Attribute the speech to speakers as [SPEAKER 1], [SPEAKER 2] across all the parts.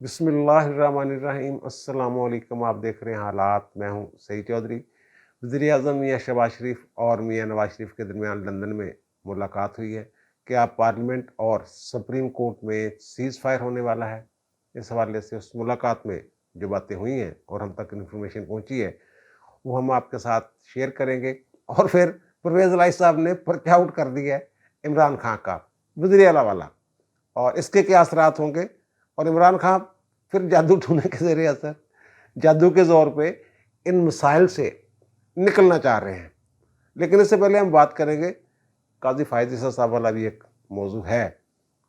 [SPEAKER 1] बिस्मिल्लाहिर्रहमानिर्रहीम। अस्सलाम वालेकुम। आप देख रहे हैं हालात। मैं हूं सईद चौधरी। वज़ीर आज़म मियाँ शहबाज शरीफ और मियाँ नवाज शरीफ के दरमियान लंदन में मुलाकात हुई है। क्या पार्लियामेंट और सुप्रीम कोर्ट में सीज़ फायर होने वाला है? इस हवाले से उस मुलाकात में जो बातें हुई हैं और हम तक इन्फॉर्मेशन पहुंची है, वो हम आपके साथ शेयर करेंगे। और फिर परवेज़ इलाही साहब ने पर्चा आउट कर दिया है इमरान खान का, वज़ीर आला वाला, और इसके क्या असरात होंगे। और इमरान खान फिर जादू टूने के ज़रिए असर, जादू के ज़ोर पे इन मसाइल से निकलना चाह रहे हैं। लेकिन इससे पहले हम बात करेंगे, काजी फ़ायद ईसा साहब वाला भी एक मौजू है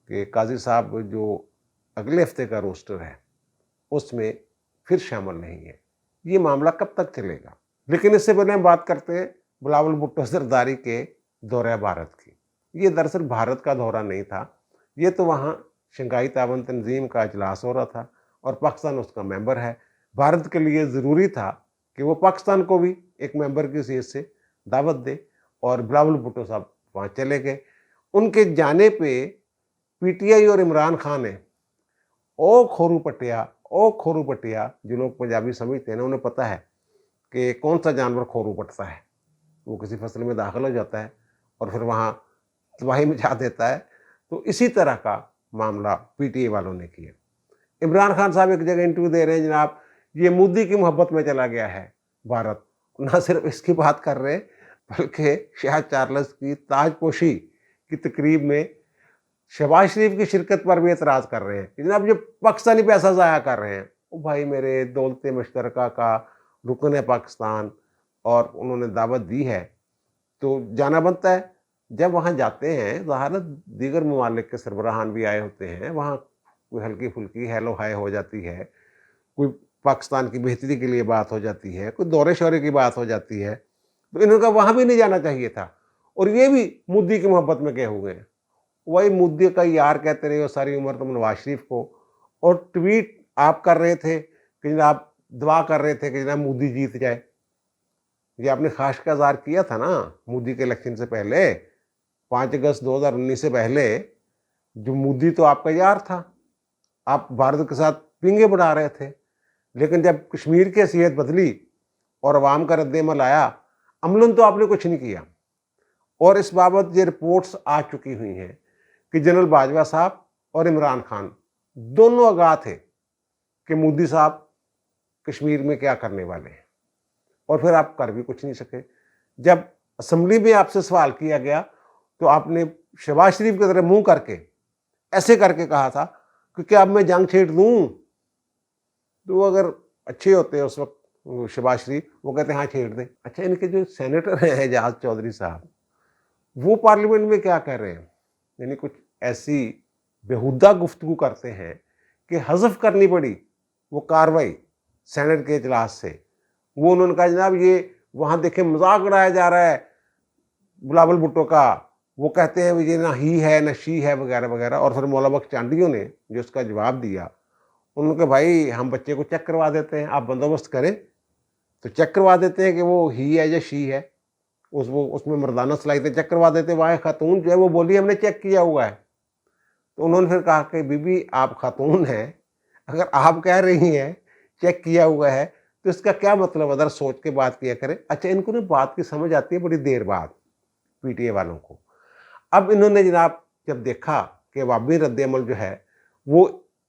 [SPEAKER 1] कि काजी साहब जो अगले हफ्ते का रोस्टर है उसमें फिर शामिल नहीं है। ये मामला कब तक चलेगा? लेकिन इससे पहले हम बात करते हैं बिलावल भुट्टो ज़रदारी के दौरे भारत की। ये दरअसल भारत का दौरा नहीं था, ये तो वहाँ शंघाई ताउन तंजीम का इजलास हो रहा था और पाकिस्तान उसका मेंबर है। भारत के लिए ज़रूरी था कि वो पाकिस्तान को भी एक मेंबर की हैसियत से दावत दे, और बिलावल भुट्टो साहब वहाँ चले गए। उनके जाने पे पीटीआई और इमरान खान ने ओ खोरू पटिया, जो लोग पंजाबी समझते हैं ना, उन्हें पता है कि कौन सा जानवर खोरू पटता है। वो किसी फसल में दाखिल हो जाता है और फिर वहाँ तबाही मचा देता है। तो इसी तरह का मामला पीटीआई वालों ने किया। इमरान खान साहब एक जगह इंटरव्यू दे रहे हैं, जनाब ये मोदी की मोहब्बत में चला गया है भारत। ना सिर्फ इसकी बात कर रहे, बल्कि शाह चार्ल्स की ताजपोशी की तकरीब में शहबाज शरीफ की शिरकत पर भी एतराज़ कर रहे हैं कि जनाब जो पाकिस्तानी पैसा ज़ाया कर रहे हैं। ओ भाई मेरे, दौलत मुश्तरका का रुकन है पाकिस्तान और उन्होंने दावत दी है तो जाना बनता है। जब वहाँ जाते हैं, ज़ाहिर है दीगर ममालिक के सरबराहान भी आए होते हैं, वहाँ कोई हल्की फुल्की हेलो हाय हो जाती है, कोई पाकिस्तान की बेहतरी के लिए बात हो जाती है, कोई दौरे शौरे की बात हो जाती है। तो इन्होंने वहाँ भी नहीं जाना चाहिए था, और ये भी मोदी की मोहब्बत में गए हुए हैं। वही मोदी का यार कहते रहे हो सारी उम्र तुम नवाज शरीफ को, और ट्वीट आप कर रहे थे कि जनाब दुआ कर रहे थे कि जनाब मोदी जीत जाए। ये आपने खास का इज़हार किया था ना मोदी के इलेक्शन से पहले, 5 अगस्त 2019 से पहले। जो मोदी तो आपका यार था, आप भारत के साथ पिंगे बढ़ा रहे थे। लेकिन जब कश्मीर की हैसियत बदली और अवाम का रद्द-ए-अमल आया, अमलन तो आपने कुछ नहीं किया। और इस बाबत ये रिपोर्ट्स आ चुकी हुई हैं कि जनरल बाजवा साहब और इमरान खान दोनों आगाह थे कि मोदी साहब कश्मीर में क्या करने वाले हैं, और फिर आप कर भी कुछ नहीं सके। जब असेंबली में आपसे सवाल किया गया तो आपने शहबाज शरीफ की तरह मुंह करके ऐसे करके कहा था कि क्या अब मैं जंग छेड़ दूं। तो अगर अच्छे होते हैं उस वक्त शहबाज शरीफ, वो कहते हैं हाँ छेड़ दें। अच्छा, इनके जो सेनेटर हैं एजाज चौधरी साहब, वो पार्लियामेंट में क्या कह रहे हैं, यानी कुछ ऐसी बेहुदा गुफ्तगू करते हैं कि हज़फ करनी पड़ी वो कार्रवाई सेनेट के इजलास से। वो उन्होंने कहा जनाब ये वहाँ देखें मजाक उड़ाया जा रहा है बिलावल भुट्टो का, वो कहते हैं ये ना ही है ना शी है वगैरह वगैरह। और फिर मौला बख्श चांडियों ने जो उसका जवाब दिया, उन्होंने कहा भाई हम बच्चे को चेक करवा देते हैं, आप बंदोबस्त करें तो चेक करवा देते हैं कि वो ही है या शी है। उसमें मर्दाना सलाहियतें चेक करवा देते। वहाँ खातून जो है वो बोली हमने चेक किया हुआ है। तो उन्होंने फिर कहा कि बीबी आप खातून हैं, अगर आप कह रही हैं चेक किया हुआ है तो इसका क्या मतलब, अदर सोच के बात किया करें। अच्छा, इनको ना बात की समझ आती है बड़ी देर बाद पीटीए वालों को। अब इन्होंने जनाब जब देखा कि अवामी रद्द-ए-अमल जो है वो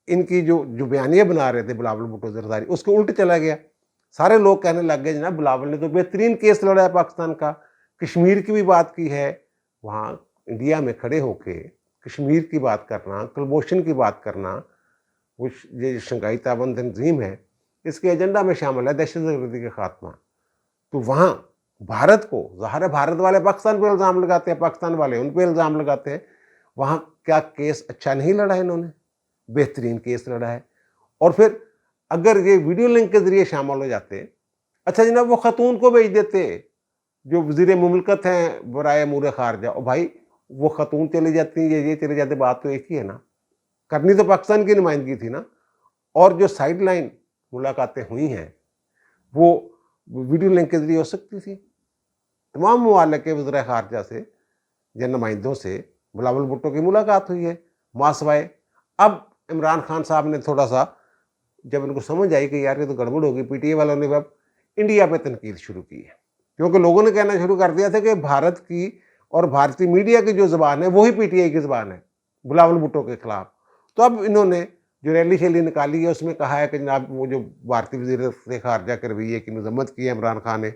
[SPEAKER 1] इनकी जो बयानियाँ बना रहे थे बिलावल भुट्टो ज़रदारी, उसके उल्ट चला गया। सारे लोग कहने लग गए जनाब बिलावल ने तो बेहतरीन केस लड़ा है पाकिस्तान का, कश्मीर की भी बात की है। वहाँ इंडिया में खड़े होके कश्मीर की बात करना, कुलभूषण की बात करना, वो ये शंघाई ताउन तंजीम है, इसके एजेंडा में शामिल है दहशतगर्दी का खात्मा। तो वहाँ भारत को, ज़ाहिर है भारत वाले पाकिस्तान पे इल्ज़ाम लगाते हैं, पाकिस्तान वाले उन पे इल्ज़ाम लगाते हैं। वहाँ क्या केस अच्छा नहीं लड़ा है इन्होंने, बेहतरीन केस लड़ा है। और फिर अगर ये वीडियो लिंक के ज़रिए शामिल हो जाते, अच्छा जनाब वो खातून को भेज देते जो वज़ीर मुमलकत हैं बराए अमूर ख़ारजा, और भाई वो खातून चली जाती, ये चले जाते, बात तो एक ही है ना। करनी तो पाकिस्तान की नुमाइंदगी थी ना। और जो साइड लाइन मुलाकातें हुई हैं वो वीडियो लिंक के ज़रिए हो सकती थी। तमाम ममालिक के वज़ीर ख़ारजा से या नुमाइंदों से बिलावल भुट्टो की मुलाकात हुई है मासवाए। अब इमरान खान साहब ने थोड़ा सा जब इनको समझ आई कि यार ये तो गड़बड़ होगी, पीटीआई वालों ने अब इंडिया पे तनकीद शुरू की है, क्योंकि लोगों ने कहना शुरू कर दिया था कि भारत की और भारतीय मीडिया की जो ज़बान है वही पीटीआई की ज़बान है, बिलावल भुट्टो के खिलाफ। तो अब इन्होंने जो रैली शैली निकाली है उसमें कहा है कि जनाब वो जो भारतीय वज़ीर ख़ारजा के रवैये की मज़म्मत की है इमरान खान ने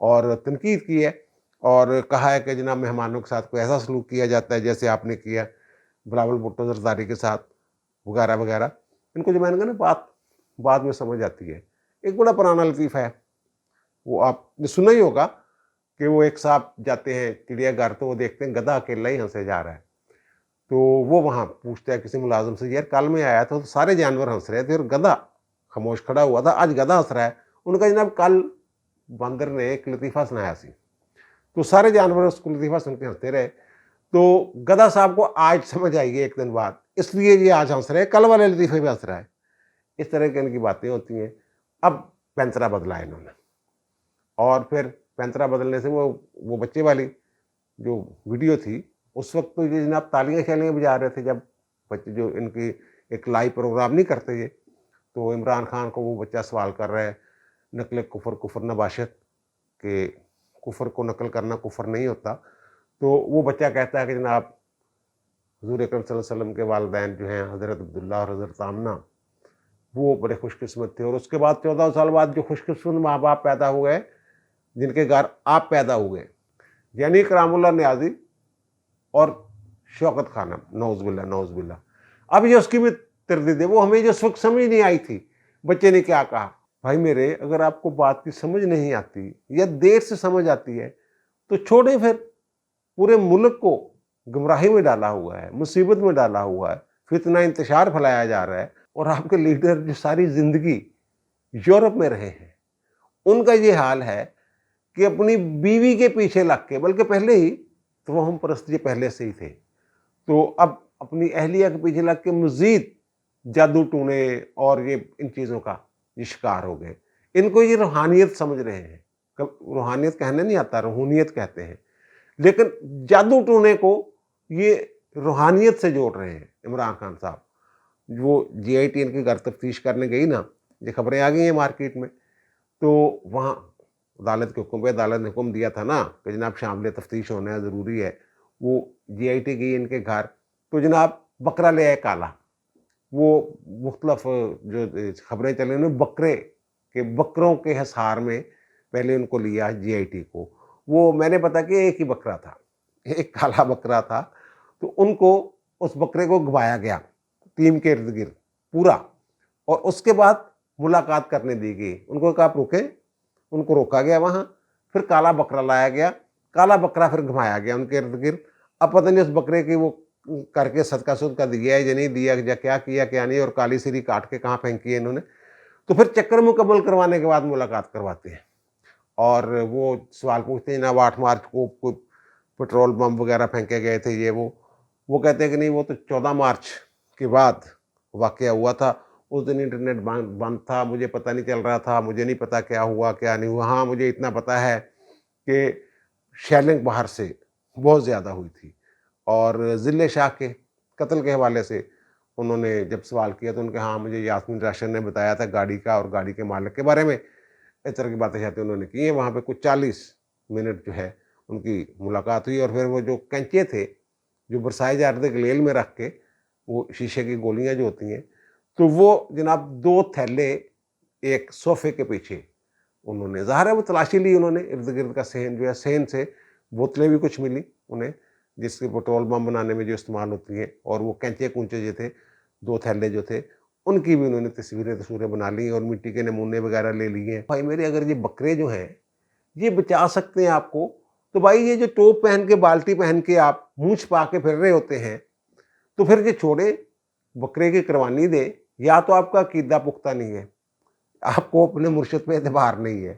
[SPEAKER 1] और तनकीद की है, और कहा है कि जनाब मेहमानों के साथ कोई ऐसा सलूक किया जाता है जैसे आपने किया बिलावल भुट्टो ज़रदारी के साथ, वगैरह वगैरह। इनको जो मैंने कहा ना बात बाद में समझ आती है। एक बड़ा पुराना लतीफ़ा है, वो आपने सुना ही होगा कि वो एक साहब जाते हैं चिड़ियाघर, तो वो देखते हैं गधा अकेला ही हंसे जा रहा है। तो वो वहाँ पूछता है किसी मुलाजिम से, यार कल मैं आया था तो सारे जानवर हंस रहे थे और गधा खामोश खड़ा हुआ था, आज गधा हंस रहा है। उनका जनाब कल बंदर ने एक लतीफ़ा सुनाया सी, तो सारे जानवर उसको लतीफ़ा सुन के हंसते रहे। तो गधा साहब को आज समझ आएगी एक दिन बाद, इसलिए ये आज हंस रहे हैं, कल वाले लतीफ़े पे हंस रहा है। इस तरह की इनकी बातें होती हैं। अब पैंतरा बदला इन्होंने, और फिर पैंतरा बदलने से वो बच्चे वाली जो वीडियो थी, उस वक्त तो ये जनाब तालियां शालियां बजा रहे थे, जब बच्चे जो इनकी एक लाइव प्रोग्राम नहीं करते ये, तो इमरान खान को वो बच्चा सवाल कर रहा है नकल कुफर कुफर नबाशत के कुफर को नकल करना कुफर नहीं होता। तो वो बच्चा कहता है कि जनाब हुज़ूर अकरम सल्लल्लाहु अलैहि वसल्लम के वालिदैन जो हैं हज़रत अब्दुल्ला और हज़रत आमना, वो बड़े खुशकिस्मत थे, और उसके बाद 14 साल बाद जो खुशकिस्मत माँ बाप पैदा हुए जिनके घर आप पैदा हुए, यानी करामुल्लाह नियाज़ी और शौकत खानम, नौज़ुबिल्लाह नौज़ुबिल्लाह। अब ये उसकी भी तरदीद है, वो हमें जो उस वक्त समझ नहीं आई थी बच्चे ने क्या कहा। भाई मेरे, अगर आपको बात की समझ नहीं आती या देर से समझ आती है तो छोड़े, फिर पूरे मुल्क को गुमराही में डाला हुआ है, मुसीबत में डाला हुआ है, फितना इंतशार फैलाया जा रहा है, और आपके लीडर जो सारी ज़िंदगी यूरोप में रहे हैं उनका ये हाल है कि अपनी बीवी के पीछे लग के, बल्कि पहले ही तो वो हम परस्त ये पहले से ही थे, तो अब अपनी अहलिया के पीछे लग के मज़ीद जादू टूने और ये इन चीज़ों का ये शिकार हो गए। इनको ये रूहानियत समझ रहे हैं, रूहानियत कहने नहीं आता, रूहानियत कहते हैं, लेकिन जादू टूने को ये रूहानियत से जोड़ रहे हैं इमरान खान साहब। वो जीआईटी इनके घर तफ्तीश करने गई ना, ये खबरें आ गई हैं मार्केट में, तो वहाँ अदालत के हुक्म पे, अदालत ने हुक्म दिया था ना कि जनाब शामिल तफ्तीश होना ज़रूरी है। वो जीआईटी गई इनके घर, तो जनाब बकरा ले आए काला। वो मुख्तलफ जो खबरें चली उन्हें बकरों के हिसार में पहले उनको लिया जीआईटी को। वो मैंने पता कि एक ही बकरा था, एक काला बकरा था, तो उनको उस बकरे को घुमाया गया टीम के इर्द गिर्द पूरा, और उसके बाद मुलाकात करने दी गई। उनको कहा आप रुके, उनको रोका गया वहाँ, फिर काला बकरा लाया गया, काला बकरा फिर घुमाया गया उनके इर्द गिर्द। अब पता नहीं उस बकरे की वो करके सदका सुदका दिया है या नहीं दिया, या क्या किया क्या नहीं, और काली सिरी काट के कहाँ फेंकी है इन्होंने। तो फिर चक्कर मुकम्मल करवाने के बाद मुलाकात करवाते हैं, और वो सवाल पूछते हैं जनाब 8 मार्च को कोई पेट्रोल बम वगैरह फेंके गए थे ये वो कहते हैं कि नहीं, वो तो 14 मार्च के बाद वाक़या हुआ था, उस दिन इंटरनेट बंद था, मुझे पता नहीं चल रहा था, मुझे नहीं पता क्या हुआ क्या नहीं हुआ। हाँ, मुझे इतना पता है कि शेलिंग बाहर से बहुत ज़्यादा हुई थी, और ज़िले शाह के कत्ल के हवाले से उन्होंने जब सवाल किया तो उनके, हाँ मुझे यास्मीन राशन ने बताया था गाड़ी का और गाड़ी के मालिक के बारे में, इस तरह की बातें शायद उन्होंने की हैं। वहाँ पे कुछ 40 मिनट जो है उनकी मुलाकात हुई, और फिर वो जो कैंचे थे जो बरसाए जा रहे थे गलेल में रख के, वो शीशे की गोलियाँ जो होती हैं, तो वो जनाब 2 थैले एक सोफे के पीछे उन्होंने, ज़ाहिर है वो तलाशी ली उन्होंने, इर्द गिर्द का सहन जो है, सहन से बोतलें भी कुछ मिली उन्हें जिससे पेट्रोल बम बनाने में जो इस्तेमाल होती हैं, और वो कैंचे कूंचे जो थे 2 थैले जो थे उनकी भी उन्होंने तस्वीरें बना ली, और मिट्टी के नमूने वगैरह ले लिए। भाई मेरे, अगर ये बकरे जो हैं ये बचा सकते हैं आपको, तो भाई ये जो टोप पहन के बाल्टी पहन के आप मुँह छिपा के फिर रहे होते हैं, तो फिर ये छोड़े, बकरे की कुर्बानी दे। या तो आपका अकीदा पुख्ता नहीं है, आपको अपने मुर्शिद पे एतबार नहीं है,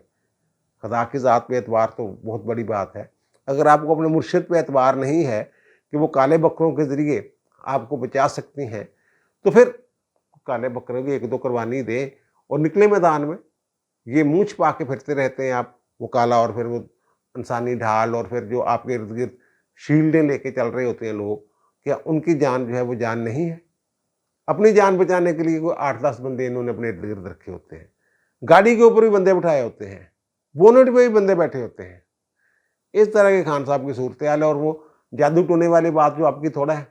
[SPEAKER 1] खुदा की ज़ात पे एतबार तो बहुत बड़ी बात है। अगर आपको अपने मुर्शिद पे एतबार नहीं है कि वो काले बकरों के ज़रिए आपको बचा सकती हैं, तो फिर काले बकरे भी 1-2 कुर्बानी दें और निकले मैदान में। ये मुँह छिपा के फिरते रहते हैं आप, वो काला और फिर वो इंसानी ढाल, और फिर जो आपके इर्द-गिर्द शील्डें लेके चल रहे होते हैं लोग, क्या उनकी जान जो है वो जान नहीं है? अपनी जान बचाने के लिए कोई 8-10 बंदे इन्होंने अपने इर्द गिर्द रखे होते हैं, गाड़ी के ऊपर भी बंदे बिठाए होते हैं, बोनेट पे भी बंदे बैठे होते हैं। इस तरह के खान साहब की सूरत हाल है। और वो जादू टोने वाली बात जो आपकी थोड़ा है,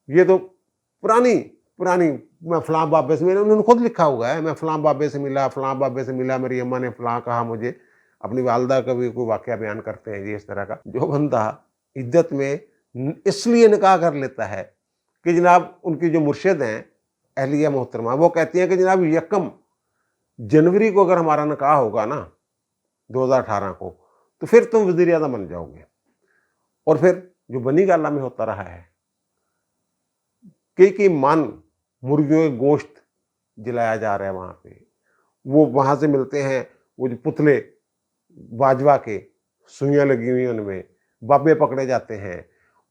[SPEAKER 1] ये तो पुरानी पुरानी, मैं फलां बाबे से मिला, उन्होंने खुद लिखा हुआ है, मैं फलां बाबे से मिला, फलां बाबे से मिला, मेरी अम्मा ने फलां कहा मुझे। अपनी वालदा का भी कोई वाकया बयान करते हैं जी इस तरह का। जो बंदा इद्दत में इसलिए निकाह कर लेता है कि जनाब उनकी जो मुर्शिद हैं अहलिया मोहतरमा, वो कहती हैं कि जनाब 1 जनवरी को अगर हमारा निकाह होगा ना 2018 को, तो फिर तुम वज़ीर आज़म बन जाओगे। और फिर जो बनी गाला में होता रहा है कई मन मुर्गियों के गोश्त जलाया जा रहा है वहाँ पे, वो वहाँ से मिलते हैं वो जो पुतले बाजवा के, सुइयाँ लगी हुई उनमें, बाबे पकड़े जाते हैं।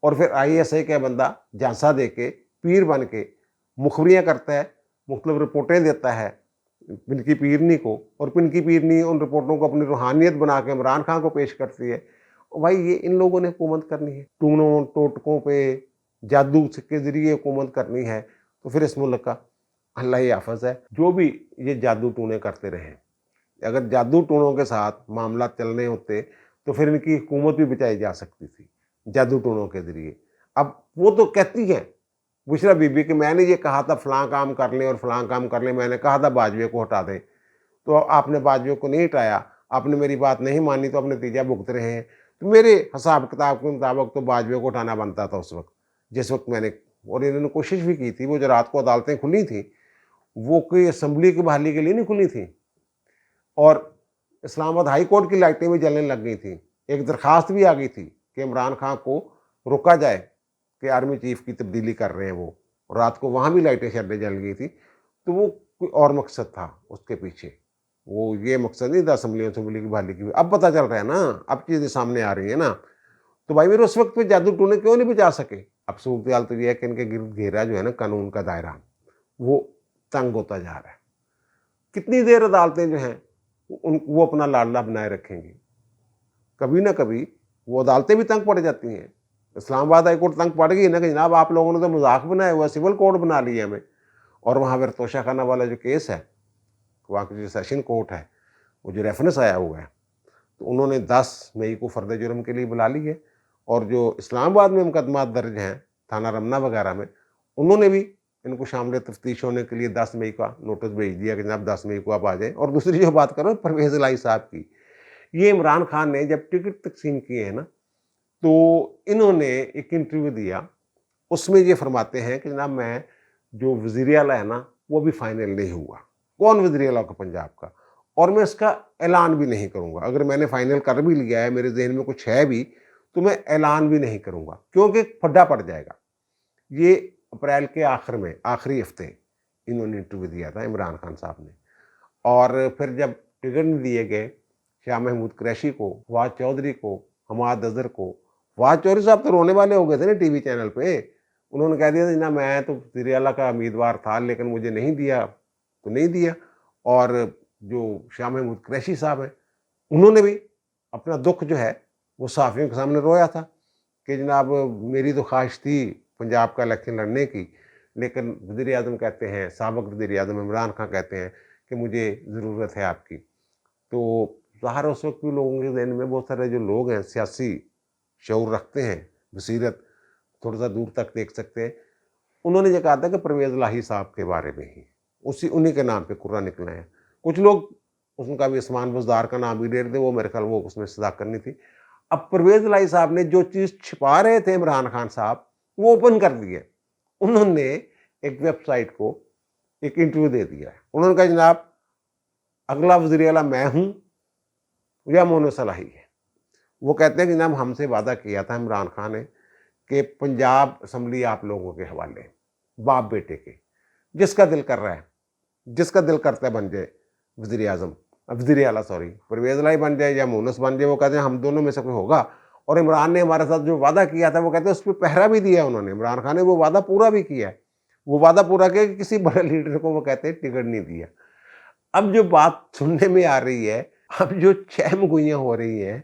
[SPEAKER 1] और फिर ISI का बंदा झांसा दे के पीर बन के मुखबरियाँ करता है, मुख्तलिफ रिपोर्टें देता है पिनकी पीरनी को, और पिनकी पीरनी उन रिपोर्टों को अपनी रूहानियत बना के इमरान खान को पेश करती है। भाई ये इन लोगों ने हुकूमत करनी है, टूनों टोटकों पे जादू के ज़रिए हुकूमत करनी है, तो फिर इस मुल्क का अल्लाह ही हाफ़िज़ है। जो भी ये जादू टूने करते रहे, अगर जादू टूनों के साथ मामला चलने होते तो फिर इनकी हुकूमत भी बचाई जा सकती थी जादू टूनों के ज़रिए। अब वो तो कहती हैं बुशरा बीबी कि मैंने ये कहा था फ़लाँ काम कर लें और फ़लाँ काम कर लें, मैंने कहा था बाजवे को हटा दें, तो आपने बाजवे को नहीं हटाया, आपने मेरी बात नहीं मानी, तो आप नतीजा भुगत रहे हैं। तो मेरे हिसाब किताब के मुताबिक तो बाजवे को हटाना बनता था उस वक्त, जिस वक्त मैंने, और इन्होंने कोशिश भी की थी। वो जो रात को अदालतें खुली थी वो कोई असम्बली की बहाली के लिए नहीं खुली थी, और इस्लामाबाद हाई कोर्ट की लाइटें भी जलने लग गई थी। एक दरखास्त भी आ गई थी कि इमरान खान को रोका जाए कि आर्मी चीफ की तब्दीली कर रहे हैं वो, और रात को वहाँ भी लाइटें शाइटें जल गई थी। तो वो कोई और मकसद था उसके पीछे, वो ये मकसद नहीं था असम्बली की बहाली की। अब पता चल रहा है ना, अब चीज़ें सामने आ रही है ना। तो भाई मेरे उस वक्त पे जादू टूने क्यों नहीं बचा सके? अब सूरत हाल तो ये है कि इनके गिर्द घेरा जो है ना कानून का दायरा, वो तंग होता जा रहा है। कितनी देर अदालतें जो हैं वो अपना लाडला बनाए रखेंगी? कभी ना कभी वो अदालतें भी तंग पड़ जाती हैं। इस्लामाबाद हाई कोर्ट तंग पड़ गई ना कि जनाब आप लोगों ने तो मजाक बनाया हुआ, सिविल कोर्ट बना लिया हमें। और वहाँ पर तोशाखाना वाला जो केस है, वहाँ की जो सेशन कोर्ट है, वो जो रेफरेंस आया हुआ है, तो उन्होंने 10 मई को फ़र्द जुर्म के लिए बुला ली है। और जो इस्लामाबाद में मुकदमा दर्ज हैं थाना रमना वगैरह में, उन्होंने भी इनको शामिल तफ्तीश होने के लिए 10 मई का नोटिस भेज दिया कि जनाब 10 मई को आप आ जाएँ। और दूसरी जो बात करो परवेज़ इलाही साहब की, ये इमरान खान ने जब टिकट तकसीम किए हैं ना, तो इन्होंने एक इंटरव्यू दिया, उसमें ये फरमाते हैं कि जनाब मैं जो वज़ीर आला है ना वो भी फाइनल नहीं हुआ। कौन वज़ीर आला होगा पंजाब का? और मैं इसका ऐलान भी नहीं करूँगा। अगर मैंने फाइनल कर भी लिया है, मेरे ज़हन में कुछ है भी, तो मैं ऐलान भी नहीं करूँगा, क्योंकि फड्डा पड़ जाएगा। ये अप्रैल के आखिर में, आखिरी हफ्ते इन्होंने इंटरव्यू दिया था इमरान खान साहब ने। और फिर जब टिकट नहीं दिए गए शाह महमूद कुरैशी को, फवाद चौधरी को, हमाद अज़हर को, फवाद चौधरी साहब तो रोने वाले हो गए थे ना टीवी चैनल पे। उन्होंने कह दिया था ना मैं तो वज़ीर आला का उम्मीदवार था, लेकिन मुझे नहीं दिया तो नहीं दिया। और जो शाह महमूद कुरैशी साहब हैं, उन्होंने भी अपना दुख जो है वो सहाफ़ियों के सामने रोया था कि जनाब मेरी तो ख्वाहिश थी पंजाब का इलेक्शन लड़ने की, लेकिन वज़ीर आज़म कहते हैं, साबिक़ वज़ीर आज़म इमरान खान कहते हैं कि मुझे ज़रूरत है आपकी। तो ज़ाहिर उस वक्त भी लोगों के ज़हन में बहुत सारे जो लोग हैं सियासी शऊर रखते हैं, बसीरत थोड़ा सा दूर तक देख सकते हैं, उन्होंने ये कहा था कि परवेज़ इलाही साहब के बारे में ही, उन्हीं के नाम पे कुर्रा निकला है। कुछ लोग उनका भी उस्मान बुज़दार का नाम भी ले रहे थे, वो मेरे ख्याल वो उसमें सज़ा करनी थी। अब परवेज़ इलाही साहब ने जो चीज़ छिपा रहे थे इमरान खान साहब, वो ओपन कर दिए। उन्होंने एक वेबसाइट को एक इंटरव्यू दे दिया है। उन्होंने कहा जनाब अगला वज़ीर आला मैं हूँ या मोहम्मद सलाही है। वो कहते हैं कि जनाब हमसे वादा किया था इमरान खान ने कि पंजाब असम्बली आप लोगों के हवाले, बाप बेटे के, जिसका दिल कर रहा है, जिसका दिल करता है बन जाए वज़ीर आज़म, वज़ीर आला सॉरी, परवेज़ इलाही बन जाए या मोहम्मद बन जाए। वो कहते हैं हम दोनों में से कोई होगा। और इमरान ने हमारे साथ जो वादा किया था, वो कहते हैं उस पर पहरा भी दिया उन्होंने। इमरान खान ने वो वादा पूरा भी किया है। वो वादा पूरा किया कि किसी बड़े लीडर को वो कहते हैं टिकट नहीं दिया। अब जो बात सुनने में आ रही है, अब जो चहम गोइयाँ हो रही हैं,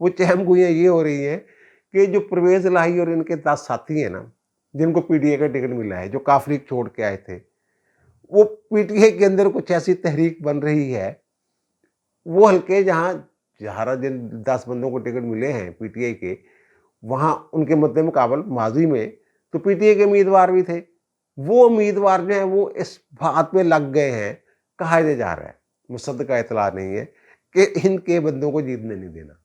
[SPEAKER 1] वो चहम गोइयाँ ये हो रही हैं कि जो परवेज़ इलाही और इनके 10 साथी हैं ना, जिनको पीटीआई का टिकट मिला है, जो काफ लीग छोड़ के आए थे, वो पीटीआई के अंदर कुछ ऐसी तहरीक बन रही है, वो हल्के जहाँ 10 बंदों को टिकट मिले हैं पीटीआई के, वहाँ उनके मद्दे मुकाबल माजी में तो पीटीआई के उम्मीदवार भी थे। वो उम्मीदवार जो है वो इस बात पे लग गए हैं, कहा जा रहा है, मुसद्दक़ का इतला नहीं है, कि इनके बंदों को जीतने नहीं देना।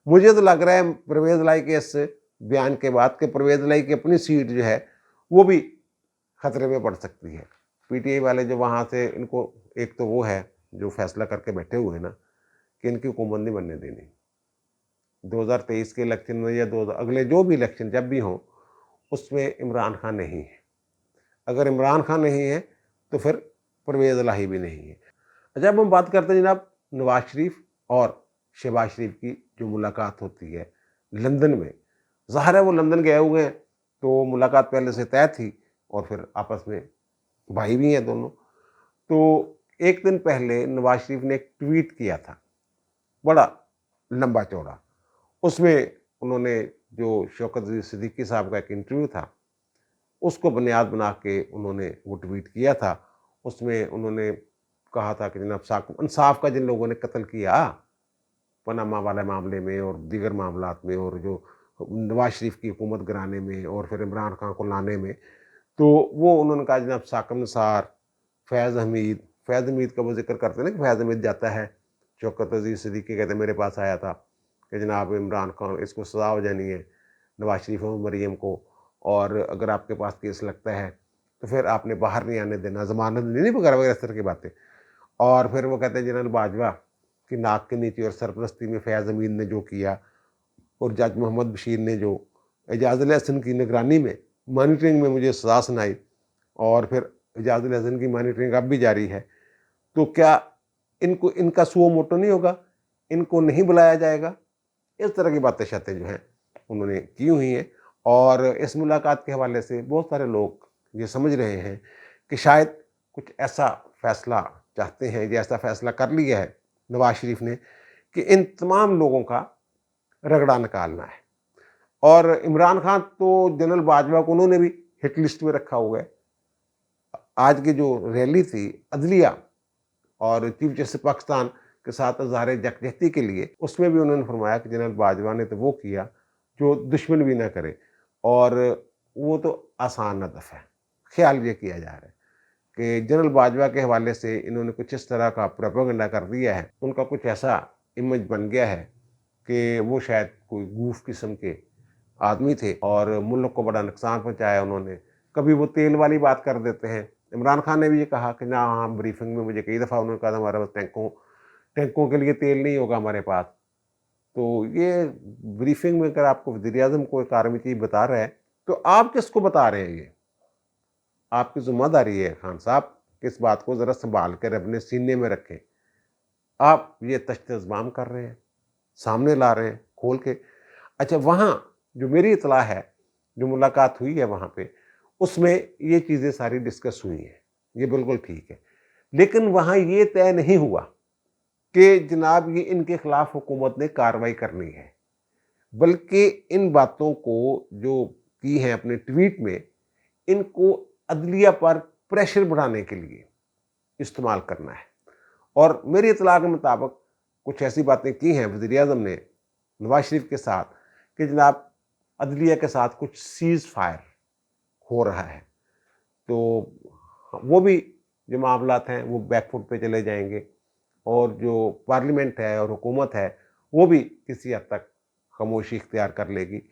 [SPEAKER 1] मुझे तो लग रहा है परवेज़ लाई के इस बयान के बाद कि परवेज़ लाई की अपनी सीट जो है वो भी खतरे में पड़ सकती है। पीटीआई वाले जो वहाँ से, इनको एक तो वो है जो फैसला करके बैठे हुए हैं ना कि इनकी हुकूमत नहीं बनने देनी। 2023 के इलेक्शन में या अगले जो भी इलेक्शन जब भी हों, उसमें इमरान खान नहीं है। अगर इमरान खान नहीं है तो फिर परवेज़ इलाही भी नहीं है। अच्छा, अब हम बात करते हैं जनाब नवाज शरीफ और शहबाज शरीफ की जो मुलाकात होती है लंदन में। ज़ाहिर है वो लंदन गए हुए हैं तो मुलाकात पहले से तय थी और फिर आपस में भाई भी हैं दोनों। तो एक दिन पहले नवाज शरीफ ने एक ट्वीट किया था, बड़ा लंबा चौड़ा। उसमें उन्होंने जो शौकत अली सिद्दीकी साहब का एक इंटरव्यू था, उसको बुनियाद बना के उन्होंने वो ट्वीट किया था। उसमें उन्होंने कहा था कि जनाब इंसाफ का जिन लोगों ने कत्ल किया पनामा वाले मामले में और दीगर मामलात में, और जो नवाज शरीफ की हुकूमत गिराने में और फिर इमरान खान को लाने में, तो वो उन्होंने कहा जनाब साकिब निसार, फैज़ हमीद का वो जिक्र करते हैं ना कि फैज़ हमीद जाता है, शौकत अजीज़ सिद्दीकी कहते मेरे पास आया था कि जनाब इमरान खान इसको सज़ा हो जानी है, नवाज शरीफ और मरीम को, और अगर आपके पास केस लगता है तो फिर आपने बाहर नहीं आने देना, ज़मानत नहीं वगैरह वगैरह इस तरह की बातें। और फिर वो कहते हैं जनरल बाजवा की नाक के नीचे और सरपरस्ती में फैज़ हमीद ने जो किया, और जज मोहम्मद बशीर ने जो एजाज़ुल हसन की निगरानी में मॉनिटरिंग में मुझे सज़ा सुनाई, और फिर एजाज़ुल हसन की मॉनिटरिंग अब भी जारी है, तो क्या इनका सुओ मोटो नहीं होगा, इनको नहीं बुलाया जाएगा? इस तरह की बातें शातें जो हैं उन्होंने की हुई हैं। और इस मुलाकात के हवाले से बहुत सारे लोग ये समझ रहे हैं कि शायद कुछ ऐसा फ़ैसला चाहते हैं, या ऐसा फ़ैसला कर लिया है नवाज शरीफ ने कि इन तमाम लोगों का रगड़ा निकालना है। और इमरान खान तो जनरल बाजवा को उन्होंने भी हिट लिस्ट में रखा हुआ है। आज की जो रैली थी अदलिया और चीफ जस्टिस पाकिस्तान के साथ इज़हार यकजहती के लिए, उसमें भी उन्होंने फरमाया कि जनरल बाजवा ने तो वो किया जो दुश्मन भी ना करे, और वो तो आसान हदफ है। ख्याल ये किया जा रहा है कि जनरल बाजवा के हवाले से इन्होंने कुछ इस तरह का प्रोपेगेंडा कर दिया है, उनका कुछ ऐसा इमेज बन गया है कि वो शायद कोई गूफ किस्म के आदमी थे और मुल्क को बड़ा नुकसान पहुंचाया उन्होंने। कभी वो तेल वाली बात कर देते हैं। इमरान खान ने भी ये कहा कि ना, हाँ, ब्रीफिंग में मुझे कई दफ़ा उन्होंने कहा था हमारे पास टैंकों के लिए तेल नहीं होगा हमारे पास। तो ये ब्रीफिंग में अगर आपको वज़ीर-ए-आज़म को एक आर्मी चीफ बता रहा है तो आप किसको बता रहे हैं? ये आपकी ज़िम्मेदारी है खान साहब, इस बात को ज़रा संभाल कर अपने सीने में रखें। आप ये तश्त-ए-ज़माम कर रहे हैं, सामने ला रहे हैं खोल के। अच्छा, वहाँ जो मेरी इत्तला है, जो मुलाकात हुई है वहाँ पे, उसमें ये चीज़ें सारी डिस्कस हुई हैं, ये बिल्कुल ठीक है। लेकिन वहाँ ये तय नहीं हुआ कि जनाब ये इनके ख़िलाफ़ हुकूमत ने कार्रवाई करनी है, बल्कि इन बातों को जो की हैं अपने ट्वीट में, इनको अदलिया पर प्रेशर बढ़ाने के लिए इस्तेमाल करना है। और मेरी इत्तला के मुताबिक कुछ ऐसी बातें की हैं वज़ीर-ए-आज़म ने नवाज शरीफ के साथ कि जनाब अदलिया के साथ कुछ सीज़ फायर हो रहा है, तो वो भी जो मामलात हैं वो बैकफुट पे चले जाएंगे, और जो पार्लियामेंट है और हुकूमत है वो भी किसी हद तक खामोशी इख्तियार कर लेगी।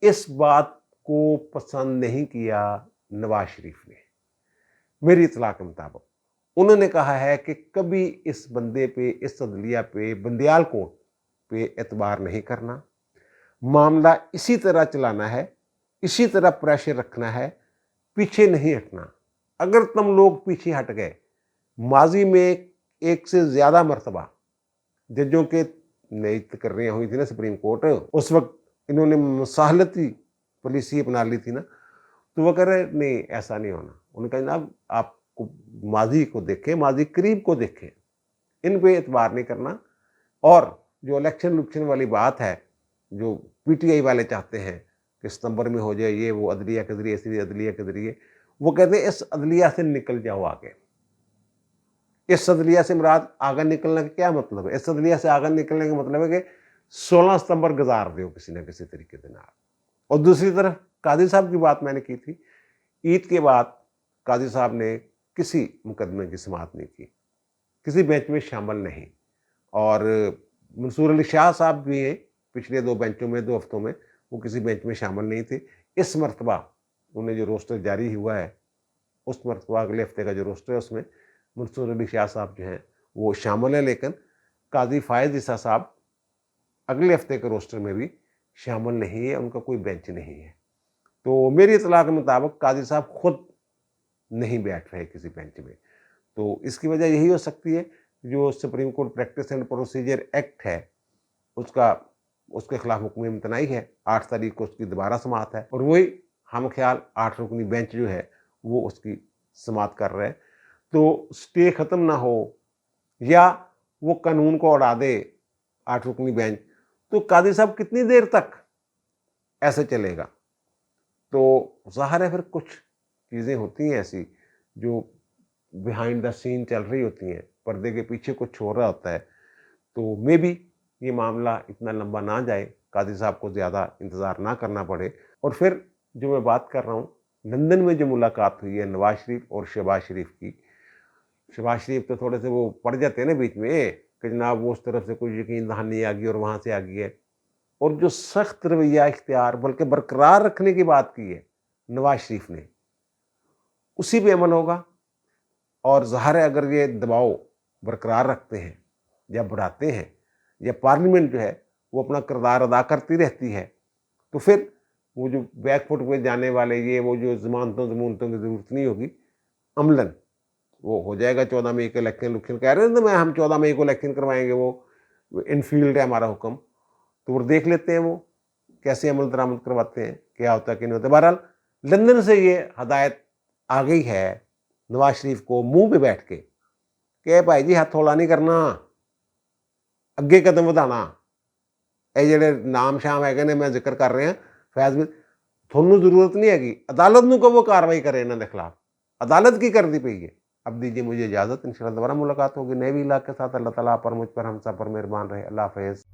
[SPEAKER 1] इस बात को पसंद नहीं किया नवाज शरीफ ने। मेरी इत्तला के मुताबिक उन्होंने कहा है कि कभी इस बंदे पे, इस अदलिया पे, बंदियाल कोर्ट पे एतबार नहीं करना, मामला इसी तरह चलाना है, इसी तरह प्रेशर रखना है, पीछे नहीं हटना। अगर तुम लोग पीछे हट गए, माजी में एक से ज़्यादा मरतबा जजों के नई तकर्रियाँ हुई थी ना सुप्रीम कोर्ट, उस वक्त इन्होंने मुसाहलती पॉलिसी अपना ली थी ना, तो वो कह रहे नहीं, ऐसा नहीं होना। उन्होंने कहा जनाब आपको माजी को देखें, माजी करीब को देखें, इन पे एतबार नहीं करना। और जो इलेक्शन वाली बात है, जो पीटीआई वाले चाहते हैं کہ ستمبر میں ہو جائے یہ وہ عدلیہ کے ذریعے اسی عدلیہ کے ذریعے. وہ کہتے ہیں اس عدلیہ سے نکل جاؤ آگے. اس عدلیہ سے مراد آگے نکلنے کا کیا مطلب ہے؟ اس عدلیہ سے آگے نکلنے کا مطلب ہے کہ 16 ستمبر گزار دیو کسی نہ کسی طریقے سے. اور دوسری طرف قاضی صاحب کی بات میں نے کی تھی، عید کے بعد قاضی صاحب نے کسی مقدمے کی سماعت نہیں کی، کسی بینچ میں شامل نہیں. اور منصور علی شاہ صاحب بھی ہیں، پچھلے 2 بینچوں میں 2 ہفتوں میں وہ کسی بینچ میں شامل نہیں تھے. اس مرتبہ انہیں جو روسٹر جاری ہوا ہے، اس مرتبہ اگلے ہفتے کا جو روسٹر ہے اس میں منصور علی شاہ صاحب جو ہیں وہ شامل ہیں، لیکن قاضی فائز عیسیٰ صاحب اگلے ہفتے کے روسٹر میں بھی شامل نہیں ہے، ان کا کوئی بینچ نہیں ہے. تو میری اطلاع کے مطابق قاضی صاحب خود نہیں بیٹھ رہے کسی بینچ میں. تو اس کی وجہ یہی ہو سکتی ہے جو supreme court practice and procedure act ہے اس کے خلاف حکم امتناعی ہے. 8 تاریخ کو اس کی دوبارہ سماعت ہے، اور وہی ہم خیال 8 رکنی بینچ جو ہے وہ اس کی سماعت کر رہے ہیں. تو سٹے ختم نہ ہو یا وہ قانون کو اڑا دے 8 رکنی بینچ، تو قاضی صاحب کتنی دیر تک ایسے چلے گا؟ تو ظاہر ہے پھر کچھ چیزیں ہوتی ہیں ایسی جو بیہائنڈ دا سین چل رہی ہوتی ہیں، پردے کے پیچھے کچھ ہو رہا ہوتا ہے. تو مے بی یہ معاملہ اتنا لمبا نہ جائے، قاضی صاحب کو زیادہ انتظار نہ کرنا پڑے. اور پھر جو میں بات کر رہا ہوں، لندن میں جو ملاقات ہوئی ہے نواز شریف اور شہباز شریف کی، شہباز شریف تو تھوڑے سے وہ پڑ جاتے ہیں نا بیچ میں کہ جناب وہ اس طرف سے کوئی یقین دہانی آ گئی اور وہاں سے آ گئی ہے. اور جو سخت رویہ اختیار بلکہ برقرار رکھنے کی بات کی ہے نواز شریف نے، اسی پہ عمل ہوگا. اور ظاہر ہے اگر یہ دباؤ برقرار رکھتے ہیں یا بڑھاتے ہیں یا پارلیمنٹ جو ہے وہ اپنا کردار ادا کرتی رہتی ہے، تو پھر وہ جو بیک فٹ پہ جانے والے یہ وہ جو ضمانتوں کی ضرورت نہیں ہوگی، عملاً وہ ہو جائے گا. 14 مئی کے الیکشن کہہ رہے ہیں ہم 14 مئی کو الیکشن کروائیں گے، وہ انفیلڈ ہے ہمارا حکم. تو وہ دیکھ لیتے ہیں وہ کیسے عمل درآمد کرواتے ہیں، کیا ہوتا ہے کہ نہیں ہوتا. بہرحال لندن سے یہ ہدایت آ گئی ہے نواز شریف کو منہ پہ بیٹھ کے کہ بھائی جی ہاتھ تھوڑا نہیں کرنا، اگے قدم بڑھانا. اے جڑے نام شام ہے کہ میں ذکر کر رہے ہیں فیض میں، تھوڑا ضرورت نہیں ہے عدالت نو کو وہ کاروائی کرے انہوں کے خلاف، عدالت کی کرنی پئی ہے. اب دیجیے مجھے اجازت، انشاءاللہ دوبارہ ملاقات ہوگی نئے بھی علاقے کے ساتھ. اللہ تعالیٰ پر مجھ پر ہم سب پر مہربان رہے. اللہ حافظ.